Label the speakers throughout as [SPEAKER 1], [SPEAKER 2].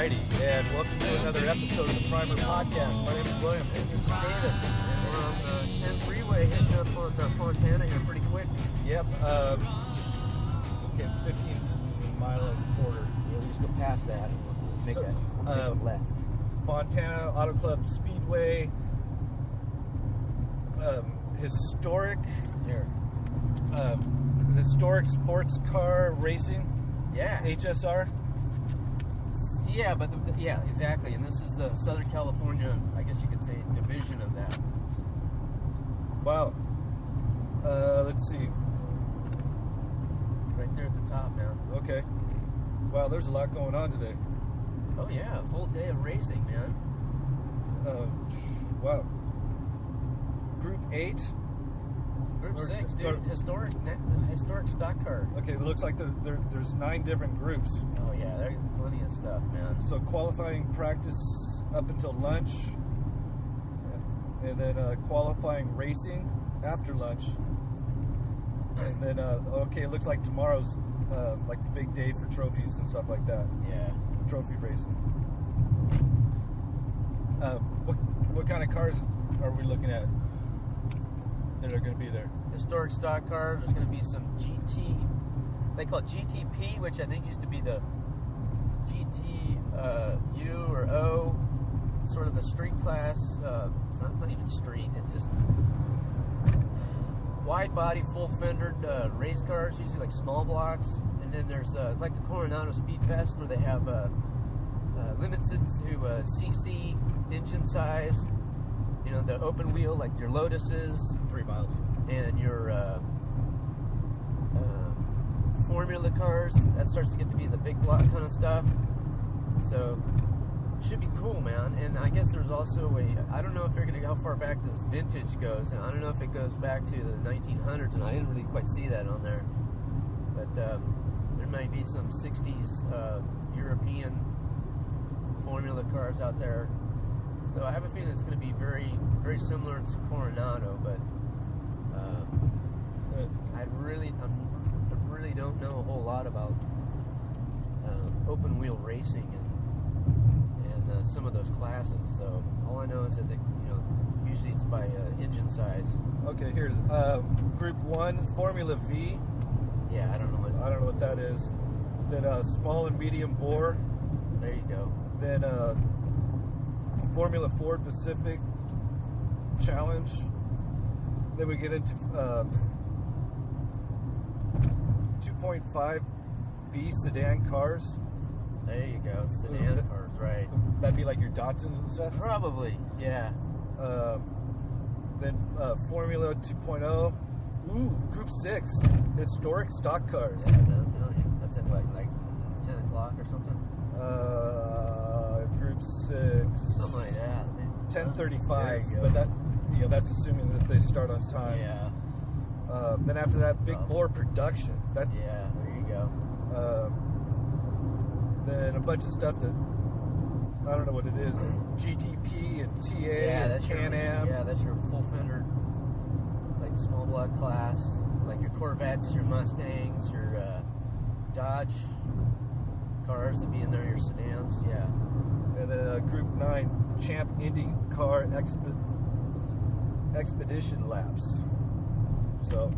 [SPEAKER 1] Alrighty, and welcome to another episode of the Primer Podcast. My name is William.
[SPEAKER 2] And this is Davis. And we're on the 10 freeway heading up on Fontana here pretty quick.
[SPEAKER 1] Yep, okay, 15 mile and a quarter.
[SPEAKER 2] Yeah, we just go past that and we'll make a left.
[SPEAKER 1] Fontana Auto Club Speedway, historic sports car racing.
[SPEAKER 2] Yeah.
[SPEAKER 1] HSR.
[SPEAKER 2] Yeah, but yeah, exactly. And this is the Southern California, I guess you could say, division of that.
[SPEAKER 1] Wow. Let's see.
[SPEAKER 2] Right there at the top, man.
[SPEAKER 1] Okay. Wow, there's a lot going on today.
[SPEAKER 2] Oh yeah, a full day of racing, man.
[SPEAKER 1] Wow. Group 8.
[SPEAKER 2] Group 6, dude. Historic stock car.
[SPEAKER 1] Okay, it looks like there's 9 different groups.
[SPEAKER 2] Oh yeah, there's plenty of stuff, man.
[SPEAKER 1] So qualifying practice up until lunch, and then qualifying racing after lunch, and then okay, it looks like tomorrow's like the big day for trophies and stuff like that.
[SPEAKER 2] Yeah.
[SPEAKER 1] Trophy racing. What kind of cars are we looking at that are going to be there?
[SPEAKER 2] Historic stock cars. There's going to be some GT. They call it GTP, which I think used to be the GTU or O, sort of the street class. It's not even street. It's just wide body, full fendered race cars, usually like small blocks. And then there's like the Coronado Speed Fest, where they have limited to CC engine size. You know, the open wheel, like your Lotuses,
[SPEAKER 1] 3 miles,
[SPEAKER 2] and your formula cars. That starts to get to be the big block kind of stuff. So should be cool, man. And I guess there's also I don't know if they're gonna how far back this vintage goes, and I don't know if it goes back to the 1900s, and I didn't really quite see that on there. But there might be some 60s European formula cars out there. So I have a feeling it's going to be very, very similar to Coronado, but I really don't know a whole lot about open wheel racing and some of those classes. So all I know is that usually it's by engine size.
[SPEAKER 1] Okay, here's Group 1 Formula V.
[SPEAKER 2] Yeah, I don't know what
[SPEAKER 1] that is. Then small and medium bore.
[SPEAKER 2] There you go.
[SPEAKER 1] Then Formula Ford Pacific Challenge. Then we get into 2.5 B sedan cars.
[SPEAKER 2] There you go, sedan cars, right?
[SPEAKER 1] That'd be like your Datsuns and stuff.
[SPEAKER 2] Probably, yeah.
[SPEAKER 1] Then Formula 2.0. Ooh, Group 6 historic stock cars.
[SPEAKER 2] Yeah, I'm telling you, that's at like 10 o'clock or something.
[SPEAKER 1] Group 6.
[SPEAKER 2] Something like that.
[SPEAKER 1] 10:35, but that's assuming that they start on time.
[SPEAKER 2] Yeah.
[SPEAKER 1] Then after that, big bore production.
[SPEAKER 2] Yeah, there you go.
[SPEAKER 1] Then a bunch of stuff that I don't know what it is. GTP and TA and Can-Am.
[SPEAKER 2] Yeah, that's your full fender, like small block class, like your Corvettes, your Mustangs, your Dodge cars that be in there, your sedans. Yeah.
[SPEAKER 1] And then Group 9 Champ Indy Car Expedition Laps. So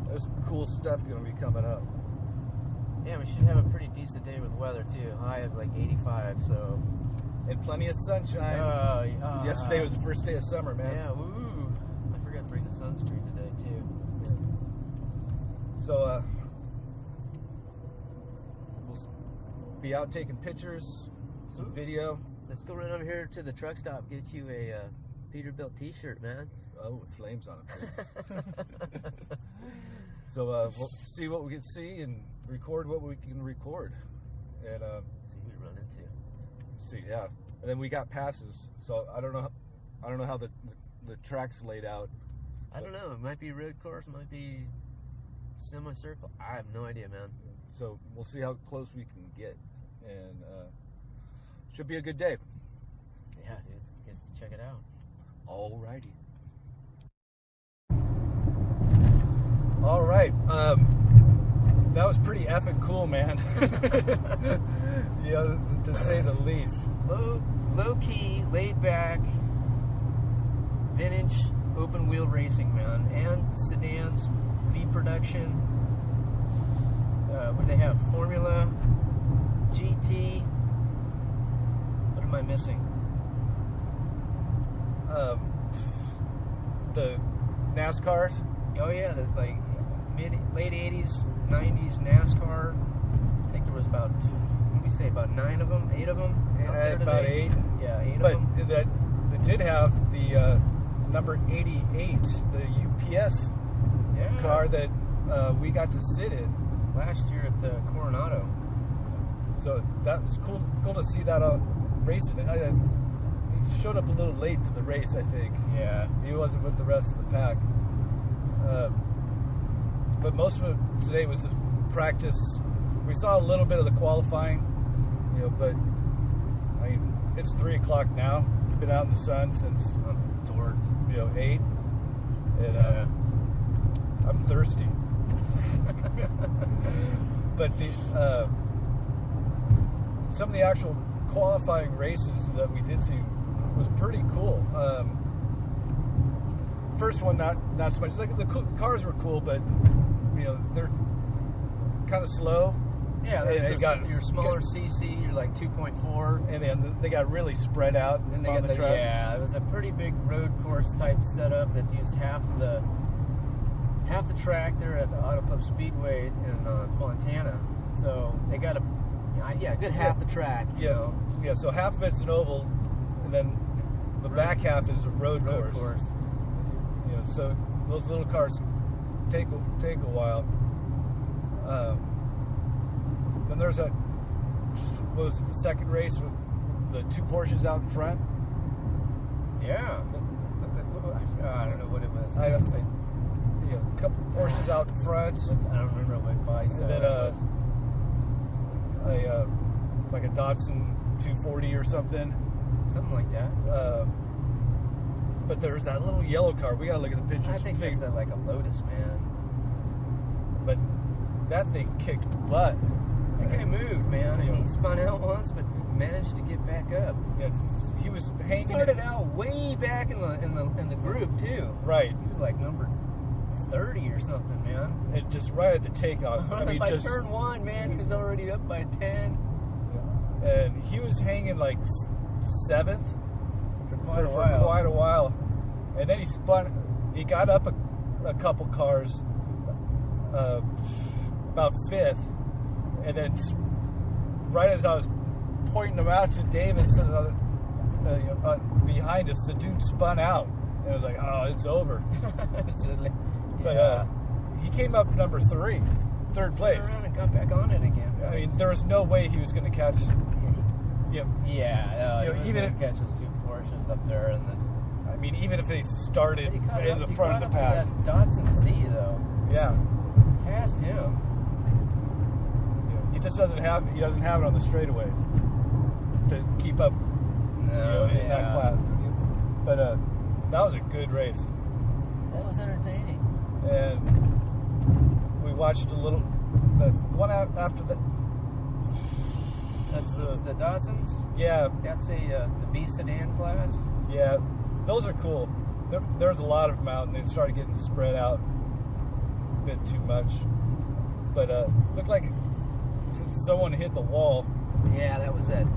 [SPEAKER 1] there's some cool stuff going to be coming up.
[SPEAKER 2] Yeah, we should have a pretty decent day with weather too. High of like 85, so.
[SPEAKER 1] And plenty of sunshine. Yesterday was the first day of summer, man.
[SPEAKER 2] Yeah, woo. I forgot to bring the sunscreen today too.
[SPEAKER 1] Yeah. So we'll be out taking pictures, some video.
[SPEAKER 2] Let's go run over here to the truck stop, get you a Peterbilt t-shirt, man.
[SPEAKER 1] Oh, with flames on it, please. So we'll see what we can see and record what we can record, and
[SPEAKER 2] see who we run into.
[SPEAKER 1] See, yeah, and then we got passes. So I don't know how the track's laid out.
[SPEAKER 2] I don't know. It might be road course, it might be semicircle. I have no idea, man.
[SPEAKER 1] So we'll see how close we can get, and should be a good day.
[SPEAKER 2] Yeah, dude, let's check it out.
[SPEAKER 1] Alrighty. All right. that was pretty effing cool, man. To say the least.
[SPEAKER 2] Low key, laid back, vintage open wheel racing, man, and sedans, V production. What do they have? Formula, GT. What am I missing?
[SPEAKER 1] The NASCARs.
[SPEAKER 2] Oh yeah, the late 80s, 90s NASCAR. I think there was about 9 of them, 8 of them.
[SPEAKER 1] About 8.
[SPEAKER 2] Yeah, 8
[SPEAKER 1] but
[SPEAKER 2] of them.
[SPEAKER 1] That did have the number 88, the UPS car that we got to sit in
[SPEAKER 2] last year at the Coronado.
[SPEAKER 1] So that was cool to see that racing. He showed up a little late to the race, I think.
[SPEAKER 2] Yeah.
[SPEAKER 1] He wasn't with the rest of the pack. But most of it today was just practice. We saw a little bit of the qualifying, but I mean, it's 3 o'clock now. We've been out in the sun since
[SPEAKER 2] I'm dorked.
[SPEAKER 1] 8. And I'm thirsty. But some of the actual qualifying races that we did see was pretty cool. First one, not so much. Like the cars were cool, but they're kind of slow.
[SPEAKER 2] Yeah, your smaller CC. You're like 2.4,
[SPEAKER 1] and then they got really spread out.
[SPEAKER 2] And then they got the track. Yeah, it was a pretty big road course type setup that used half the track there at the Auto Club Speedway in Fontana. So they got a good half the track. You know?
[SPEAKER 1] So half of it's an oval, and then the back half is a road course. So those little cars take a while. Then there's what was it, the second race with the 2 Porsches out in front?
[SPEAKER 2] Yeah. I don't know what it was.
[SPEAKER 1] A couple Porsches out in front.
[SPEAKER 2] I don't remember what bike
[SPEAKER 1] and then
[SPEAKER 2] it was.
[SPEAKER 1] Like a Datsun 240 or something.
[SPEAKER 2] Something like that.
[SPEAKER 1] But there's that little yellow car. We gotta look at the pictures.
[SPEAKER 2] I think it's like a Lotus, man.
[SPEAKER 1] But that thing kicked butt.
[SPEAKER 2] That guy moved, man. He spun out once, but managed to get back up.
[SPEAKER 1] Yeah, he was hanging.
[SPEAKER 2] He started out way back in the group too.
[SPEAKER 1] Right.
[SPEAKER 2] He was like number 30 or something, man.
[SPEAKER 1] And just right at the takeoff.
[SPEAKER 2] By turn 1, man, he was already up by 10.
[SPEAKER 1] Yeah. And he was hanging like 7th
[SPEAKER 2] for quite
[SPEAKER 1] a while. And then he spun. He got up a couple cars, about 5th, and then right as I was pointing them out to Davis behind us, the dude spun out, and I was like, "Oh, it's over." But he came up number 3, third place.
[SPEAKER 2] Turned around and got back on it again.
[SPEAKER 1] I mean, there was no way he was going to catch.
[SPEAKER 2] He was going to catch those 2 Porsches up there, and then.
[SPEAKER 1] I mean, even if they started in the front of the pack.
[SPEAKER 2] That Datsun Z though.
[SPEAKER 1] Yeah.
[SPEAKER 2] Past him.
[SPEAKER 1] He just doesn't have it on the straightaway to keep up.
[SPEAKER 2] No,
[SPEAKER 1] in that class. But that was a good race.
[SPEAKER 2] That was entertaining.
[SPEAKER 1] And we watched the one after that.
[SPEAKER 2] That's the Datsuns?
[SPEAKER 1] Yeah.
[SPEAKER 2] That's the B sedan class?
[SPEAKER 1] Yeah. Those are cool. There's a lot of them out, and they started getting spread out a bit too much. But looked like someone hit the wall.
[SPEAKER 2] Yeah, that was that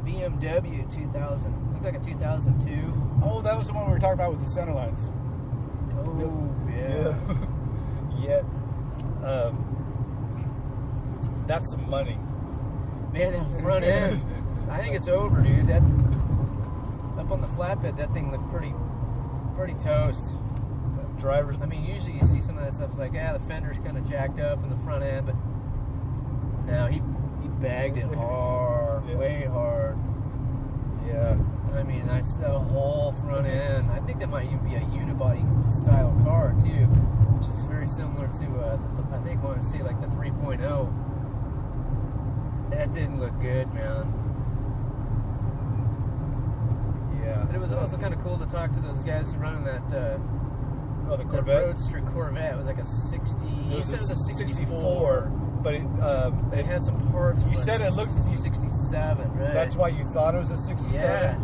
[SPEAKER 2] BMW 2000. Looked like a 2002.
[SPEAKER 1] Oh, that was the one we were talking about with the center lines.
[SPEAKER 2] Oh, yeah.
[SPEAKER 1] Yeah. That's some money.
[SPEAKER 2] Man, that front end. I think it's over, dude. That up on the flatbed, that thing looked pretty toast.
[SPEAKER 1] Drivers.
[SPEAKER 2] I mean, usually you see some of that stuff. It's like, the fender's kind of jacked up in the front end, but no, he bagged it hard, way hard.
[SPEAKER 1] Yeah.
[SPEAKER 2] I mean, that's the whole front end. I think that might even be a unibody style car too, which is very similar to I think want to see like the 3.0. That didn't look good, man.
[SPEAKER 1] Yeah.
[SPEAKER 2] But it was also kind of cool to talk to those guys who running that
[SPEAKER 1] Oh, the
[SPEAKER 2] The
[SPEAKER 1] Corvette.
[SPEAKER 2] Roadster Corvette. It was like a 60.
[SPEAKER 1] It
[SPEAKER 2] He
[SPEAKER 1] was
[SPEAKER 2] said it was a
[SPEAKER 1] 64, but
[SPEAKER 2] It had some parts.
[SPEAKER 1] You
[SPEAKER 2] from
[SPEAKER 1] said
[SPEAKER 2] a
[SPEAKER 1] it looked
[SPEAKER 2] 67, right?
[SPEAKER 1] That's why you thought it was a 67.
[SPEAKER 2] Yeah.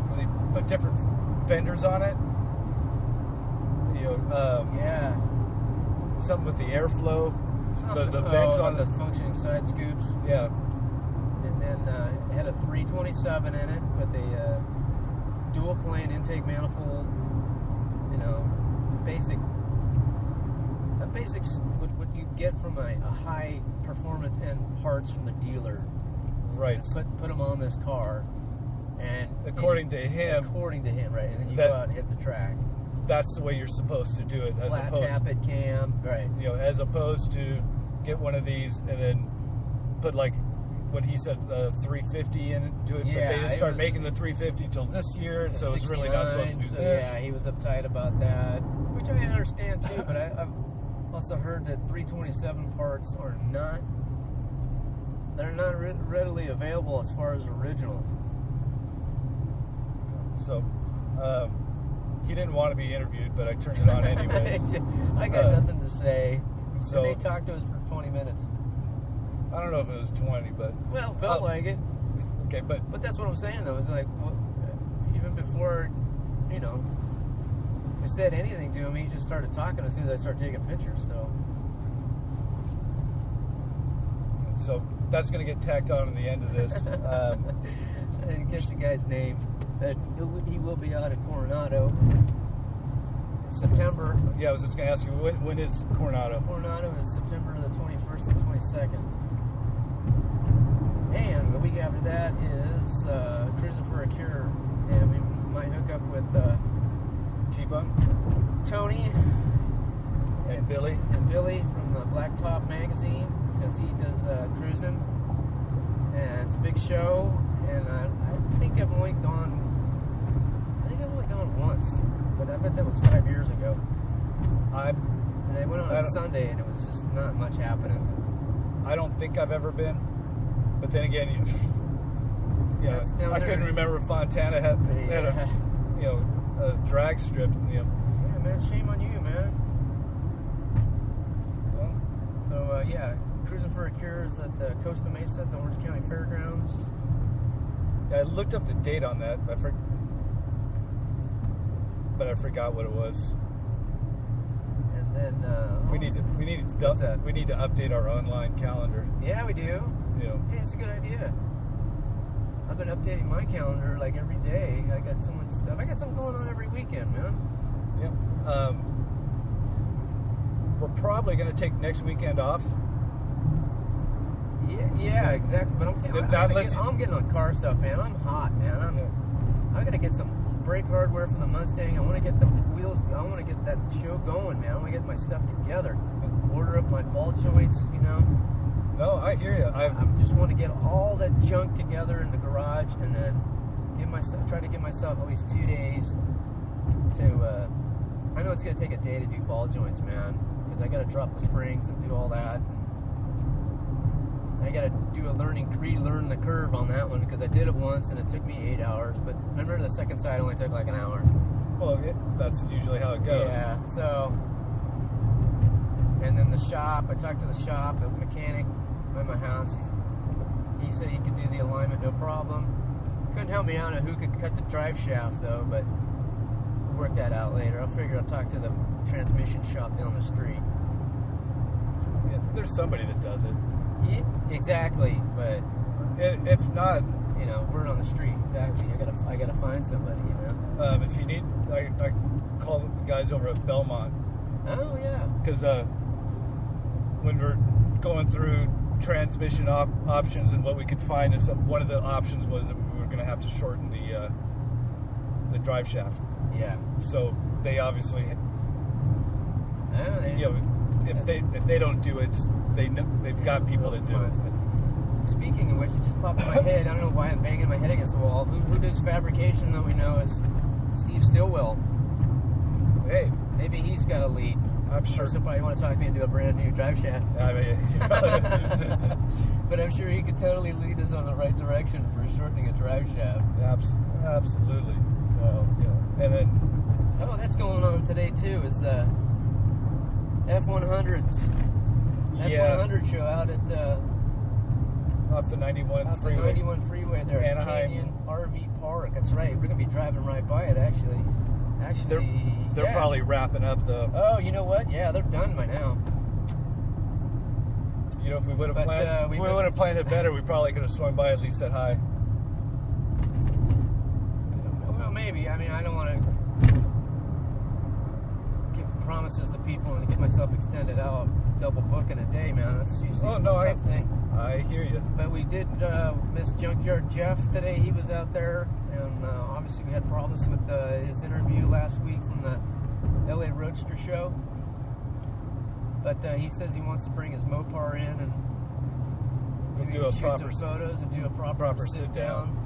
[SPEAKER 1] Because they put different fenders on it. You know,
[SPEAKER 2] Yeah.
[SPEAKER 1] something with the airflow, the
[SPEAKER 2] Something-
[SPEAKER 1] vents
[SPEAKER 2] oh,
[SPEAKER 1] on
[SPEAKER 2] the functioning side scoops.
[SPEAKER 1] Yeah,
[SPEAKER 2] And then it had a 327 in it with a dual plane intake manifold. You know, basics what you get from a high performance end parts from the dealer.
[SPEAKER 1] right.
[SPEAKER 2] Put them on this car, and
[SPEAKER 1] According to him,
[SPEAKER 2] right? And then you
[SPEAKER 1] that-
[SPEAKER 2] go out and hit the track.
[SPEAKER 1] that's the way you're supposed to do it. As
[SPEAKER 2] Flat
[SPEAKER 1] opposed,
[SPEAKER 2] tappet cam, right?
[SPEAKER 1] you know, as opposed to get one of these and then put like what he said, 350 into it.
[SPEAKER 2] Yeah,
[SPEAKER 1] but they didn't
[SPEAKER 2] it
[SPEAKER 1] start
[SPEAKER 2] was-
[SPEAKER 1] making the 350 till this year, so it's really not supposed to do
[SPEAKER 2] 69,
[SPEAKER 1] this.
[SPEAKER 2] Yeah, he was uptight about that, which I understand too. But I've also heard that 327 parts are not readily available as far as original.
[SPEAKER 1] So he didn't want to be interviewed, but I turned it on anyways.
[SPEAKER 2] I got nothing to say.
[SPEAKER 1] so-
[SPEAKER 2] And they talked to us for 20 minutes.
[SPEAKER 1] I don't know if it was 20, but
[SPEAKER 2] Well, felt like it.
[SPEAKER 1] okay, but
[SPEAKER 2] But that's what I'm saying, though. It's like, well, even before, you know, I said anything to him, he just started talking as soon as I started taking pictures.
[SPEAKER 1] so that's going to get tacked on in the end of this.
[SPEAKER 2] I didn't catch the guy's name. But he will be out at Coronado in September.
[SPEAKER 1] Yeah, I was just going to ask you, when is Coronado?
[SPEAKER 2] Coronado is September the 21st and 22nd. And the week after that is Cruising for a Cure. And we might hook up with
[SPEAKER 1] T-Bone
[SPEAKER 2] Tony
[SPEAKER 1] and Billy.
[SPEAKER 2] and Billy from the Blacktop magazine, because he does cruising. And it's a big show. And I think I've only gone once. But I bet that was 5 years ago. And I went on a Sunday, and it was just not much happening.
[SPEAKER 1] I don't think I've ever been. But then again,
[SPEAKER 2] It's down
[SPEAKER 1] I
[SPEAKER 2] there.
[SPEAKER 1] couldn't remember if Fontana had a, a drag strip.
[SPEAKER 2] Yeah, man, shame on you, man.
[SPEAKER 1] Well,
[SPEAKER 2] So, Cruising for a Cure is at the Costa Mesa at the Orange County Fairgrounds.
[SPEAKER 1] I looked up the date on that, but I forgot what it was.
[SPEAKER 2] And then
[SPEAKER 1] We need to
[SPEAKER 2] What's that?
[SPEAKER 1] we need to update our online calendar.
[SPEAKER 2] Yeah, we do.
[SPEAKER 1] You know,
[SPEAKER 2] Hey, it's a good idea. I've been updating my calendar like every day. I got so much stuff. I got something going on every weekend, man.
[SPEAKER 1] yeah. We're probably going to take next weekend off.
[SPEAKER 2] Yeah, exactly. But I'm getting on car stuff, man. I'm hot, man. I gotta get some brake hardware for the Mustang. I want to get the wheels. I want to get that show going, man. I want to get my stuff together. Order up my ball joints, you know.
[SPEAKER 1] No, I hear you.
[SPEAKER 2] I just want to get all that junk together in the garage, and then try to give myself at least 2 days to. I know it's gonna take a day to do ball joints, man, because I gotta drop the springs and do all that. I gotta do relearn the curve on that one, because I did it once and it took me 8 hours. But remember, the second side only took like an hour.
[SPEAKER 1] Well, that's usually how it goes.
[SPEAKER 2] Yeah. So, and then the shop. I talked to the shop, the mechanic by my house. He said he could do the alignment, no problem. Couldn't help me out on who could cut the drive shaft though, but we'll work that out later. I'll talk to the transmission shop down the street.
[SPEAKER 1] Yeah, there's somebody that does it.
[SPEAKER 2] Yeah, exactly, but
[SPEAKER 1] If not,
[SPEAKER 2] you know, word on the street. Exactly. I gotta find somebody. You know.
[SPEAKER 1] if you need, I call the guys over at Belmont.
[SPEAKER 2] Oh yeah.
[SPEAKER 1] Because when we're going through transmission options and what we could find, is one of the options was that we were going to have to shorten the drive shaft.
[SPEAKER 2] Yeah.
[SPEAKER 1] So they obviously,
[SPEAKER 2] Oh,
[SPEAKER 1] if they don't do it, they've got people that do it.
[SPEAKER 2] Speaking of which, it just popped in my head. I don't know why I'm banging my head against the wall. Who does fabrication that we know is Steve Stillwell?
[SPEAKER 1] Hey,
[SPEAKER 2] Maybe he's got a lead.
[SPEAKER 1] I'm sure.
[SPEAKER 2] He'll probably want to talk me into a brand new drive shaft.
[SPEAKER 1] I mean,
[SPEAKER 2] But I'm sure he could totally lead us on the right direction for shortening a drive shaft.
[SPEAKER 1] absolutely.
[SPEAKER 2] So,
[SPEAKER 1] And then
[SPEAKER 2] Oh, that's going on today too. Is the F100s? F100 show out at
[SPEAKER 1] off the 91
[SPEAKER 2] off
[SPEAKER 1] freeway.
[SPEAKER 2] the 91 freeway there, at
[SPEAKER 1] Anaheim.
[SPEAKER 2] Canyon RV Park. That's right. We're gonna be driving right by it. Actually,
[SPEAKER 1] They're
[SPEAKER 2] yeah.
[SPEAKER 1] probably wrapping up the.
[SPEAKER 2] Oh, you know what? Yeah, they're done by now.
[SPEAKER 1] You know, if we would have
[SPEAKER 2] But,
[SPEAKER 1] planned,
[SPEAKER 2] we
[SPEAKER 1] if we would have
[SPEAKER 2] missed-
[SPEAKER 1] planned it better, we probably could have swung by, at least said hi.
[SPEAKER 2] Well, maybe. I mean, I don't want to give promises to people and get myself extended out, double booking a day, man. That's usually a tough thing.
[SPEAKER 1] I hear you.
[SPEAKER 2] But we did miss Junkyard Jeff today. He was out there, and obviously we had problems with his interview last week from the LA Roadster show. But he says he wants to bring his Mopar in and maybe
[SPEAKER 1] do a
[SPEAKER 2] shoot
[SPEAKER 1] proper
[SPEAKER 2] some photos and do a proper sit down.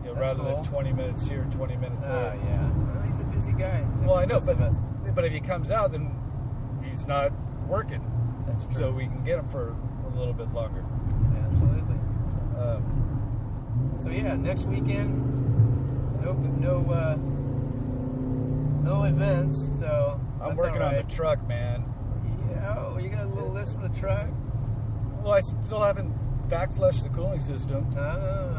[SPEAKER 1] You know,
[SPEAKER 2] That's
[SPEAKER 1] rather
[SPEAKER 2] cool.
[SPEAKER 1] than 20 minutes here, 20 minutes there.
[SPEAKER 2] Yeah. Well, he's a busy guy. He's like
[SPEAKER 1] Well, I know,
[SPEAKER 2] most of us.
[SPEAKER 1] but if he comes out, then he's not working.
[SPEAKER 2] That's true.
[SPEAKER 1] So we can get him for a little bit longer.
[SPEAKER 2] Absolutely.
[SPEAKER 1] Um,
[SPEAKER 2] So yeah, next weekend, no events. So
[SPEAKER 1] I'm
[SPEAKER 2] that's
[SPEAKER 1] working
[SPEAKER 2] all
[SPEAKER 1] on
[SPEAKER 2] right.
[SPEAKER 1] the truck, man.
[SPEAKER 2] Yeah, oh, you got a little list for the truck.
[SPEAKER 1] Well, I still haven't backflushed the cooling system.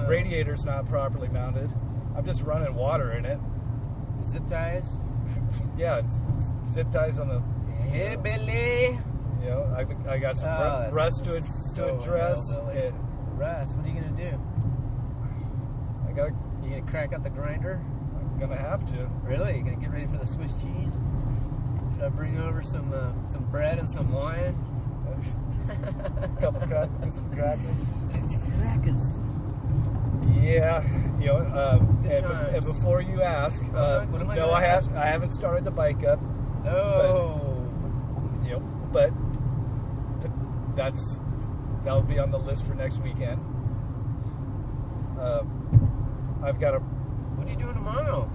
[SPEAKER 1] Radiator's not properly mounted. I'm just running water in it.
[SPEAKER 2] Zip ties.
[SPEAKER 1] Yeah, it's zip ties on the.
[SPEAKER 2] Hey, Billy.
[SPEAKER 1] You know, I got some
[SPEAKER 2] Oh,
[SPEAKER 1] rust
[SPEAKER 2] that's
[SPEAKER 1] to
[SPEAKER 2] so
[SPEAKER 1] address.
[SPEAKER 2] hillbilly.
[SPEAKER 1] And
[SPEAKER 2] Russ, what are you gonna do? You gonna crack out the grinder?
[SPEAKER 1] I'm gonna have to.
[SPEAKER 2] Really? You gonna get ready for the Swiss cheese? Should I bring over some bread and some wine?
[SPEAKER 1] Couple crackers, get some crackers.
[SPEAKER 2] It's crackers.
[SPEAKER 1] Yeah, you know,
[SPEAKER 2] Good
[SPEAKER 1] and
[SPEAKER 2] times.
[SPEAKER 1] before you ask,
[SPEAKER 2] What am I
[SPEAKER 1] no,
[SPEAKER 2] gonna ask?
[SPEAKER 1] I haven't started the bike up.
[SPEAKER 2] Oh.
[SPEAKER 1] You know, but that'll be on the list for next weekend. I've got
[SPEAKER 2] What are you doing tomorrow?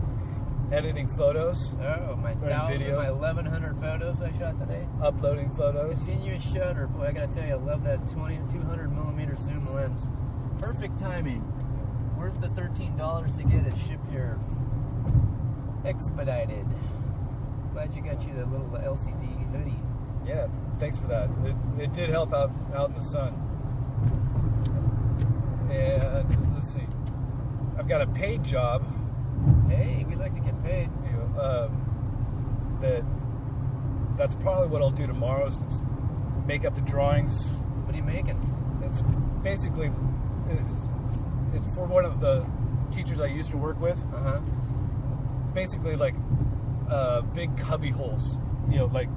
[SPEAKER 1] editing photos,
[SPEAKER 2] Oh, my
[SPEAKER 1] Running
[SPEAKER 2] 1,100 photos I shot today.
[SPEAKER 1] uploading photos.
[SPEAKER 2] Continuous shutter. Boy, I gotta tell you, I love that 200 millimeter zoom lens. Perfect timing. Worth the $13 to get it shipped here. Expedited. Glad you got you the little LCD hoodie.
[SPEAKER 1] Yeah, thanks for that. It did help out in the sun. And let's see, I've got a paid job.
[SPEAKER 2] Hey, we like to get paid.
[SPEAKER 1] You know, that's probably what I'll do tomorrow is make up the drawings.
[SPEAKER 2] What are you making?
[SPEAKER 1] It's basically it's for one of the teachers I used to work with.
[SPEAKER 2] Uh-huh.
[SPEAKER 1] Basically, like big cubby holes. You know, like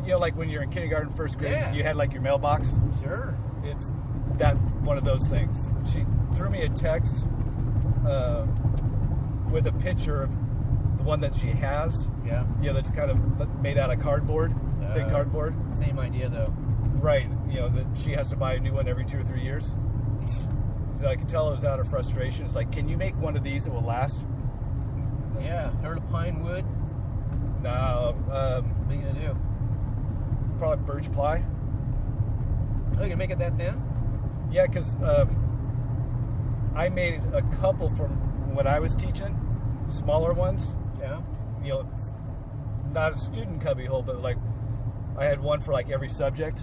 [SPEAKER 1] like when you're in kindergarten, first grade,
[SPEAKER 2] Yeah.
[SPEAKER 1] you had like your mailbox.
[SPEAKER 2] Sure.
[SPEAKER 1] It's that one of those things. She threw me a text with a picture of the one that she has.
[SPEAKER 2] Yeah.
[SPEAKER 1] You know, that's kind of made out of cardboard, thick cardboard.
[SPEAKER 2] Same idea, though.
[SPEAKER 1] Right. You know, that she has to buy a new one every 2 or 3 years. So I could tell it was out of frustration. It's like, can you make one of these that will last?
[SPEAKER 2] Yeah. Heard of pine wood?
[SPEAKER 1] No.
[SPEAKER 2] What are you gonna do?
[SPEAKER 1] Probably birch ply.
[SPEAKER 2] Oh, you gonna make it that thin?
[SPEAKER 1] Yeah, because I made a couple from when I was teaching, smaller ones.
[SPEAKER 2] Yeah.
[SPEAKER 1] You know, not a student cubby hole, but like I had one for like every subject.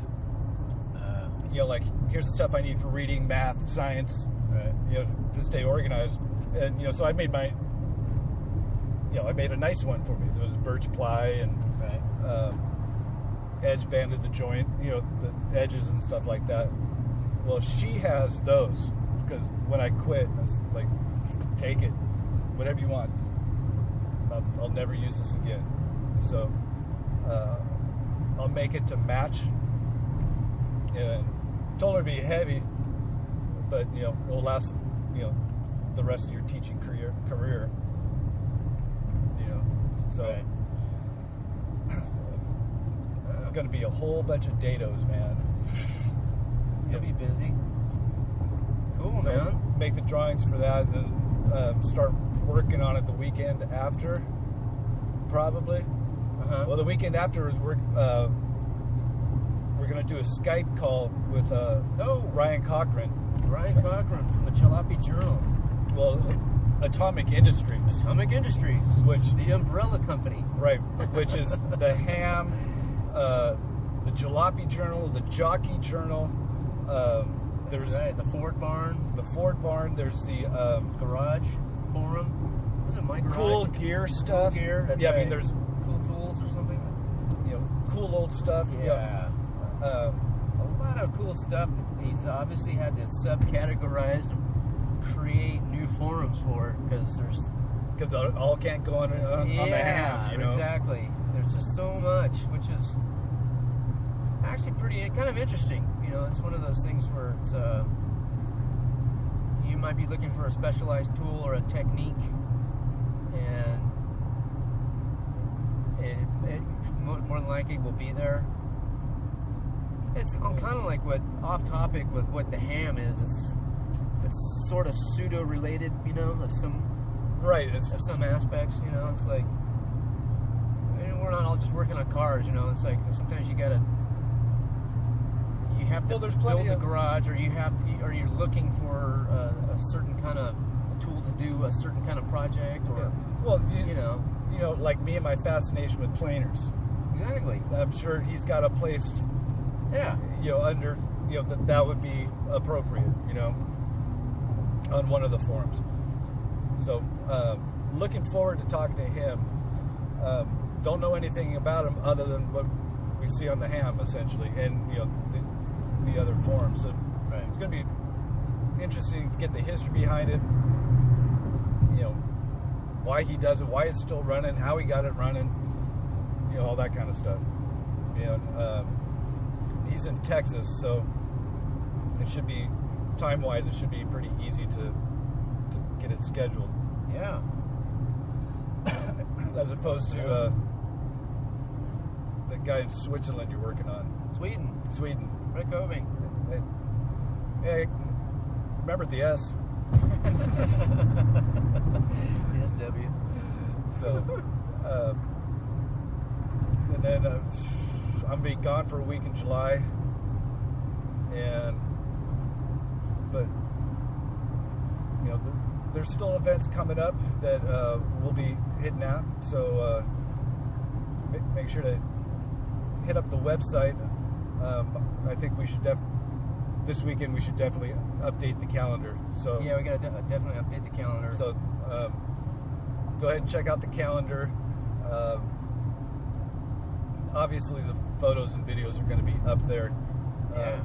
[SPEAKER 1] You know, like here's the stuff I need for reading, math, science.
[SPEAKER 2] Right.
[SPEAKER 1] You know, to stay organized. And you know, so I made I made a nice one for me. So it was birch ply and
[SPEAKER 2] Right.
[SPEAKER 1] edge banded the joint. You know, the edges and stuff like that. Well, she has those because when I quit, I was like, take it, whatever you want. I'll never use this again. So I'll make it to match. And told her to be heavy, but you know it'll last. You know, the rest of your teaching career. You know, so.
[SPEAKER 2] Right.
[SPEAKER 1] Going to be a whole bunch of dados, man.
[SPEAKER 2] You'll be busy. Cool,
[SPEAKER 1] So
[SPEAKER 2] man.
[SPEAKER 1] make the drawings for that, and then start working on it the weekend after, probably.
[SPEAKER 2] Uh-huh.
[SPEAKER 1] Well, the weekend after is we're going to do a Skype call with Ryan Cochran.
[SPEAKER 2] Ryan Cochran from the Jalopy Journal.
[SPEAKER 1] Well, Atomic Industries.
[SPEAKER 2] Atomic Industries,
[SPEAKER 1] Which
[SPEAKER 2] the umbrella company.
[SPEAKER 1] Right, which is the Ham, the Jalopy Journal, the Jockey Journal.
[SPEAKER 2] That's right. The Ford Barn.
[SPEAKER 1] The Ford Barn. There's the
[SPEAKER 2] Garage Forum. Was it My Garage?
[SPEAKER 1] Cool Gear stuff.
[SPEAKER 2] Cool Gear. That's
[SPEAKER 1] yeah,
[SPEAKER 2] right.
[SPEAKER 1] I mean, there's
[SPEAKER 2] Cool Tools or something.
[SPEAKER 1] Cool old stuff.
[SPEAKER 2] Yeah. A lot of cool stuff that he's obviously had to subcategorize and create new forums for, because
[SPEAKER 1] it all can't go on the Ham.
[SPEAKER 2] Exactly. There's just so much, which is actually pretty kind of interesting. It's one of those things where it's you might be looking for a specialized tool or a technique, and it more than likely will be there. It's kind of like what off topic with what the Ham is. It's sort of pseudo related, of some of some aspects. It's like we're not all just working on cars. It's like sometimes you have to build a garage, or or you're looking for a certain kind of tool to do a certain kind of project, or
[SPEAKER 1] like me and my fascination with planers.
[SPEAKER 2] Exactly.
[SPEAKER 1] I'm sure he's got a place.
[SPEAKER 2] Yeah.
[SPEAKER 1] Under that would be appropriate. On one of the forums. So, looking forward to talking to him. Don't know anything about him other than what we see on the Ham, essentially, and the other forums. So
[SPEAKER 2] right.
[SPEAKER 1] It's going to be interesting to get the history behind it. Why he does it, why it's still running, how he got it running. All that kind of stuff. He's in Texas, so it should be time-wise. It should be pretty easy to get it scheduled.
[SPEAKER 2] Yeah.
[SPEAKER 1] As opposed to the guy in Switzerland you're working on. Sweden.
[SPEAKER 2] Rick Oving.
[SPEAKER 1] Hey, remember the S.
[SPEAKER 2] The SW.
[SPEAKER 1] So, and then I'm going to be gone for a week in July. But there's still events coming up that we'll be hitting at. So make sure to hit up the website. I think we should this weekend we should definitely update the calendar. So
[SPEAKER 2] yeah, we got to definitely update the calendar.
[SPEAKER 1] So go ahead and check out the calendar. Obviously, the photos and videos are going to be up there.
[SPEAKER 2] Yeah.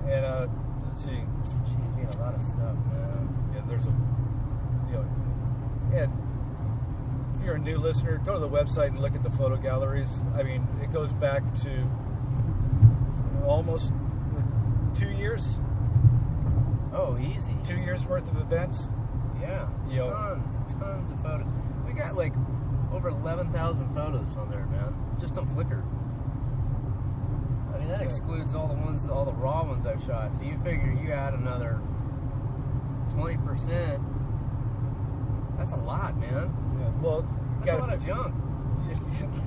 [SPEAKER 1] And let's see.
[SPEAKER 2] She's doing a lot of stuff, man.
[SPEAKER 1] Yeah, there's and if you're a new listener, go to the website and look at the photo galleries. I mean, it goes back to almost 2 years.
[SPEAKER 2] Oh, easy.
[SPEAKER 1] 2 years worth of events.
[SPEAKER 2] Yeah, tons and tons of photos. We got like over 11,000 photos on there, man, just on Flickr. I mean, that excludes all the raw ones I've shot. So you figure you add another 20%. That's a lot, man.
[SPEAKER 1] Yeah, well,
[SPEAKER 2] that's a lot of junk.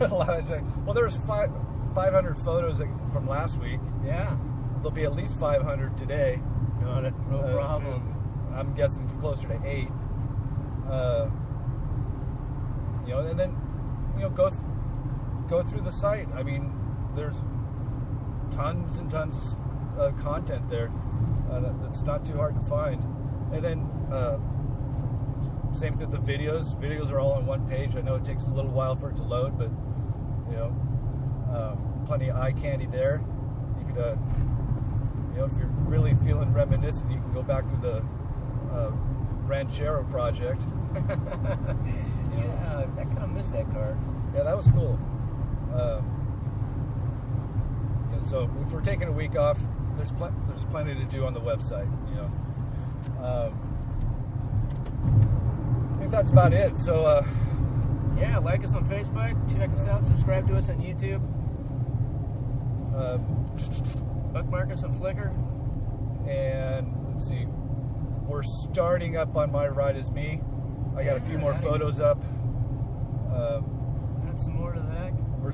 [SPEAKER 1] A lot of junk. Well, there's 500 photos from last week.
[SPEAKER 2] Yeah.
[SPEAKER 1] There'll be at least 500 today.
[SPEAKER 2] No problem.
[SPEAKER 1] I'm guessing closer to 8. And then go through the site. I mean, there's tons and tons of content there that's not too hard to find. And then same with the videos. Videos are all on one page. I know it takes a little while for it to load, but plenty of eye candy there. You could, if you're really feeling reminiscent, you can go back to the Ranchero project.
[SPEAKER 2] Yeah, I kind of missed that car.
[SPEAKER 1] Yeah, that was cool. So if we're taking a week off, there's plenty to do on the website. I think that's about it. So
[SPEAKER 2] yeah, like us on Facebook, check us out, subscribe to us on YouTube, bookmark us on Flickr,
[SPEAKER 1] and let's see, we're starting up on My Ride Is Me. I got a few more photos up.
[SPEAKER 2] Add some more to that.
[SPEAKER 1] We're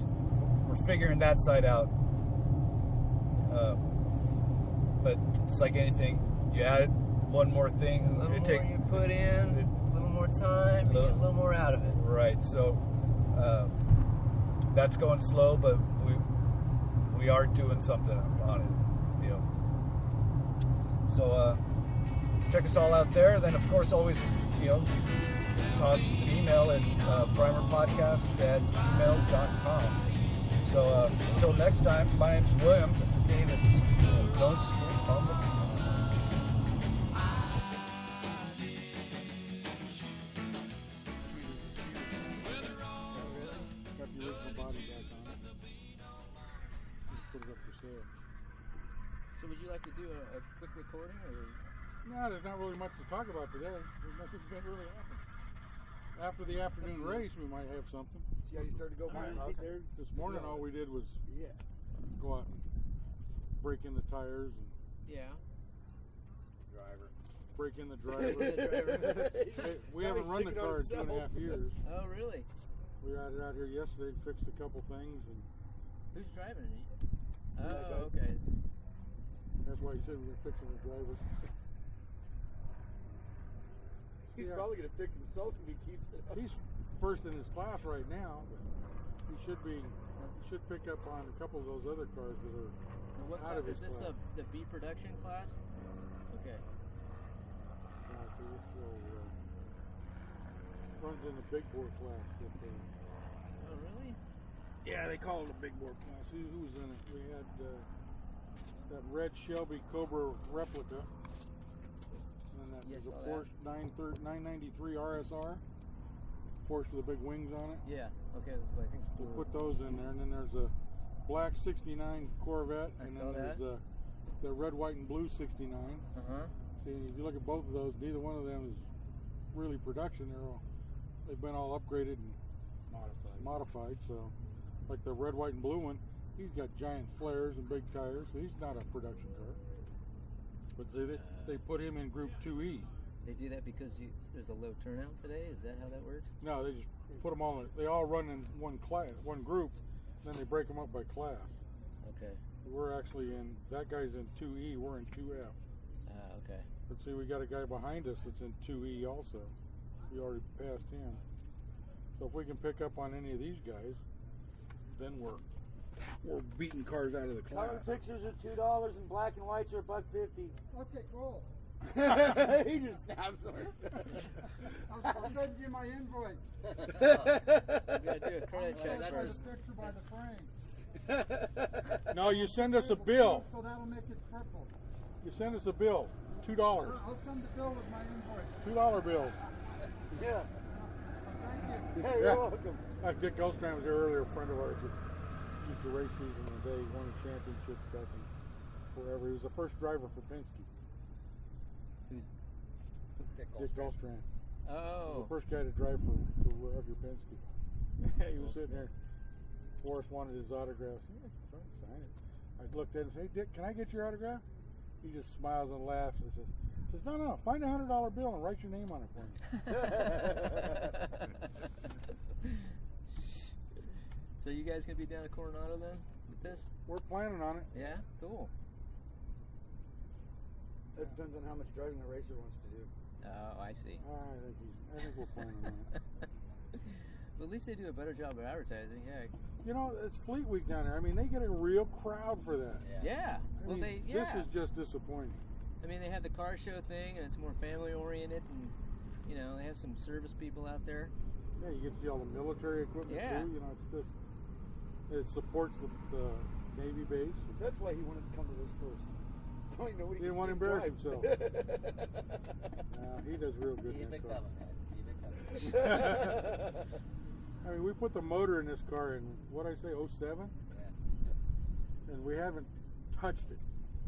[SPEAKER 1] figuring that side out. But it's like anything, you add one more thing.
[SPEAKER 2] A little more you put in, a little more time, you get a little more out of it.
[SPEAKER 1] Right. So that's going slow, but we are doing something on it. So check us all out there. Then, of course, always, toss us an email at primerpodcast@gmail.com. So until next time, my name's William.
[SPEAKER 2] This is Davis.
[SPEAKER 1] Don't skip on the
[SPEAKER 3] Got the original body back on it. Just put it up for sale.
[SPEAKER 2] So would you like to do a quick recording, or?
[SPEAKER 3] No, there's not really much to talk about today. There's nothing that really happened. After the afternoon race, we might have something.
[SPEAKER 4] See how you started to go behind there?
[SPEAKER 3] This morning, all we did was go out and break in the tires and
[SPEAKER 2] Yeah.
[SPEAKER 3] break in the driver. Hey, we haven't run the car in 2.5 years.
[SPEAKER 2] Oh, really?
[SPEAKER 3] We had it out here yesterday and fixed a couple things, and
[SPEAKER 2] Who's driving it? Oh, okay.
[SPEAKER 3] that's why he said we were fixing the driver.
[SPEAKER 4] He's probably going to fix himself if he keeps it up.
[SPEAKER 3] He's first in his class right now, but he should pick up on a couple of those other cars that are out of his class.
[SPEAKER 2] Is this the B production class? Okay.
[SPEAKER 3] Yeah, so this runs in the big bore class.
[SPEAKER 2] Oh, really?
[SPEAKER 3] Yeah, they call it a big bore class. Who was in it? We had that red Shelby Cobra replica. And that was a Porsche 993 RSR. Porsche with the big wings on it.
[SPEAKER 2] Yeah. Okay. That's what I think.
[SPEAKER 3] We'll put those in there, and then there's a black '69 Corvette, and then there's the red, white, and blue '69. See, if you look at both of those, neither one of them is really production. They've been all upgraded and modified. So, like the red, white, and blue one, he's got giant flares and big tires, so he's not a production car. But they put him in Group 2E.
[SPEAKER 2] They do that because there's a low turnout today? Is that how that works?
[SPEAKER 3] No, they just put them all in. They all run in one class, one group, then they break them up by class.
[SPEAKER 2] Okay.
[SPEAKER 3] We're actually that guy's in 2E, we're in 2F.
[SPEAKER 2] Okay.
[SPEAKER 3] But see, we got a guy behind us that's in 2E also. We already passed him. So if we can pick up on any of these guys, then we're beating cars out of the class.
[SPEAKER 4] Color pictures are $2 and black and whites are $1.50.
[SPEAKER 5] Okay, cool.
[SPEAKER 4] He just snaps her.
[SPEAKER 5] I'll send you my invoice.
[SPEAKER 2] You gotta do a credit check
[SPEAKER 5] That's
[SPEAKER 2] first.
[SPEAKER 5] the picture by the frame.
[SPEAKER 3] No, you send us a bill.
[SPEAKER 5] So that'll make it purple.
[SPEAKER 3] You send us a bill. $2.
[SPEAKER 5] I'll send the bill with my invoice.
[SPEAKER 3] $2 bills.
[SPEAKER 4] Yeah.
[SPEAKER 5] Thank you.
[SPEAKER 4] Yeah, you're welcome.
[SPEAKER 3] Dick Gulstrand was here earlier, a friend of ours that used to race these in the day. He won a championship back in forever. He was the first driver for Penske.
[SPEAKER 2] Who's
[SPEAKER 4] Dick
[SPEAKER 3] Dick Gulstrand. He was
[SPEAKER 2] Oh.
[SPEAKER 3] the first guy to drive for Roger Penske. He was sitting there. Forrest wanted his autograph. Yeah, try to sign it. I looked at him and said, "Hey, Dick, can I get your autograph?" He just smiles and laughs and says, "No, find a $100 bill and write your name on it for me."
[SPEAKER 2] So you guys gonna be down at Coronado then with this?
[SPEAKER 3] We're planning on it.
[SPEAKER 2] Yeah, cool.
[SPEAKER 4] That depends on how much driving the racer wants to do.
[SPEAKER 2] Oh, I see.
[SPEAKER 3] I think we're planning on it.
[SPEAKER 2] But at least they do a better job of advertising. Yeah.
[SPEAKER 3] You know, it's Fleet Week down there. I mean, they get a real crowd for that.
[SPEAKER 2] Yeah.
[SPEAKER 3] I
[SPEAKER 2] Well,
[SPEAKER 3] mean,
[SPEAKER 2] they.
[SPEAKER 3] This is just disappointing.
[SPEAKER 2] I mean, they have the car show thing, and it's more family oriented, and they have some service people out there.
[SPEAKER 3] Yeah, you get to see all the military equipment
[SPEAKER 2] Yeah.
[SPEAKER 3] too. It supports the Navy base.
[SPEAKER 4] That's why he wanted to come to this first. Nobody
[SPEAKER 3] He didn't want to embarrass himself. He does real good in that car.
[SPEAKER 2] guys. Keep it coming.
[SPEAKER 3] I mean, we put the motor in this car in, what I say, 07?
[SPEAKER 2] Yeah.
[SPEAKER 3] And we haven't touched it.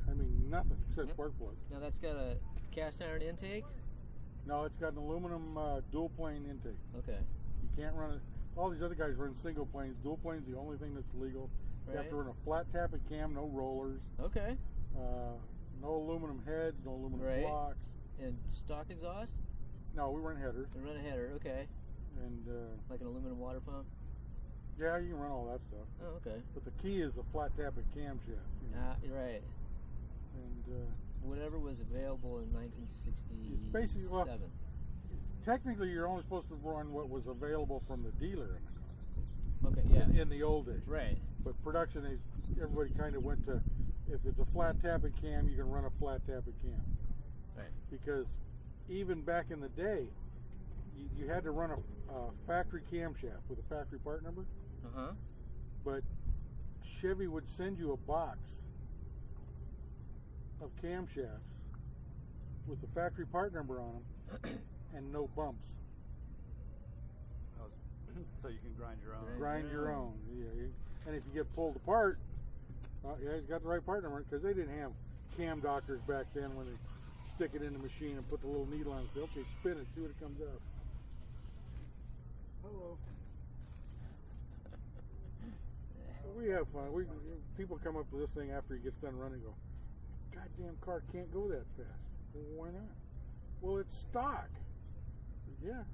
[SPEAKER 3] I mean, nothing except spark plugs.
[SPEAKER 2] Now that's got a cast iron intake?
[SPEAKER 3] No, it's got an aluminum dual plane intake.
[SPEAKER 2] Okay.
[SPEAKER 3] You can't run it. All these other guys run single planes. Dual plane's the only thing that's legal. You have to run a flat tappet cam, no rollers.
[SPEAKER 2] Okay.
[SPEAKER 3] No aluminum heads, no aluminum blocks.
[SPEAKER 2] And stock exhaust?
[SPEAKER 3] No, we run headers.
[SPEAKER 2] They run a header, okay.
[SPEAKER 3] And
[SPEAKER 2] like an aluminum water pump?
[SPEAKER 3] yeah, you can run all that stuff.
[SPEAKER 2] Oh, okay.
[SPEAKER 3] But the key is the flat tappet camshaft.
[SPEAKER 2] You're right.
[SPEAKER 3] And
[SPEAKER 2] whatever was available in 1967.
[SPEAKER 3] technically, you're only supposed to run what was available from the dealer in the car.
[SPEAKER 2] Okay, yeah.
[SPEAKER 3] In the old days.
[SPEAKER 2] Right.
[SPEAKER 3] But production is, everybody kind of went to, if it's a flat tappet cam, you can run a flat tappet cam.
[SPEAKER 2] Right.
[SPEAKER 3] Because even back in the day, you had to run a factory camshaft with a factory part number.
[SPEAKER 2] Uh-huh.
[SPEAKER 3] But Chevy would send you a box of camshafts with the factory part number on them and no bumps.
[SPEAKER 1] So you can grind your own.
[SPEAKER 3] Grind your own. Yeah. And if you get pulled apart, yeah, he's got the right part number, because they didn't have cam doctors back then when they stick it in the machine and put the little needle on it and say, okay, spin it, see what it comes out. Hello. We have fun. People come up to this thing after he gets done running and go, goddamn car can't go that fast. Well, why not? Well, it's stock. Yeah.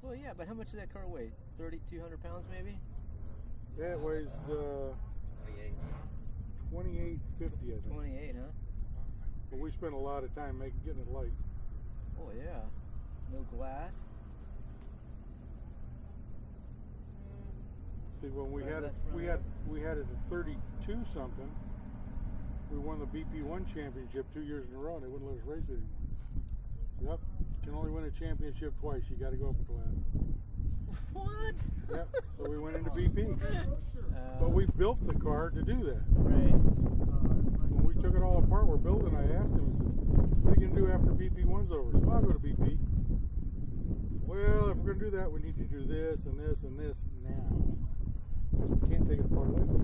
[SPEAKER 2] Well, yeah, but how much does that car weigh? 3,200 pounds, maybe?
[SPEAKER 3] Yeah, it weighs 2850, I think.
[SPEAKER 2] 28, huh?
[SPEAKER 3] But we spent a lot of time getting it light.
[SPEAKER 2] Oh yeah. No glass.
[SPEAKER 3] See, when we had it at 32 something, we won the BP1 championship 2 years in a row, and they wouldn't let us race it anymore. Yep, you can only win a championship twice. You got to go up a class.
[SPEAKER 2] What?
[SPEAKER 3] Yep. So we went into BP, but we built the car to do that.
[SPEAKER 2] Right.
[SPEAKER 3] When we took it all apart, we're building. I asked him, I said, "What are you gonna do after BP1's over?" So I'll go to BP. Well, if we're gonna do that, we need to do this and this and this now, because we can't take it apart later.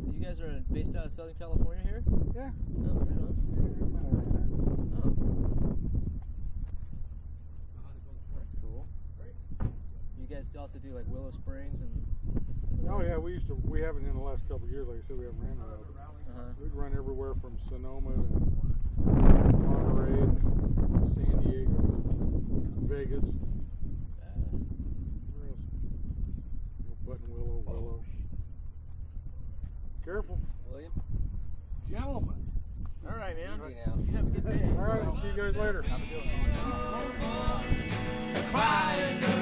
[SPEAKER 2] So you guys are based out of Southern California here?
[SPEAKER 3] Yeah.
[SPEAKER 2] Oh, right on. Oh. That's cool. You guys also do like Willow Springs and some of
[SPEAKER 3] Oh yeah, we haven't in the last couple of years. Like I said, we haven't ran a lot. We'd run everywhere from Sonoma to Monterey to San Diego, Vegas. Where else? Button Willow. Careful.
[SPEAKER 2] William?
[SPEAKER 1] Gentlemen.
[SPEAKER 2] All right, man.
[SPEAKER 4] Easy now.
[SPEAKER 2] You have a good day.
[SPEAKER 3] All right, I'll see you guys later.
[SPEAKER 2] Have a good one.
[SPEAKER 6] Crying.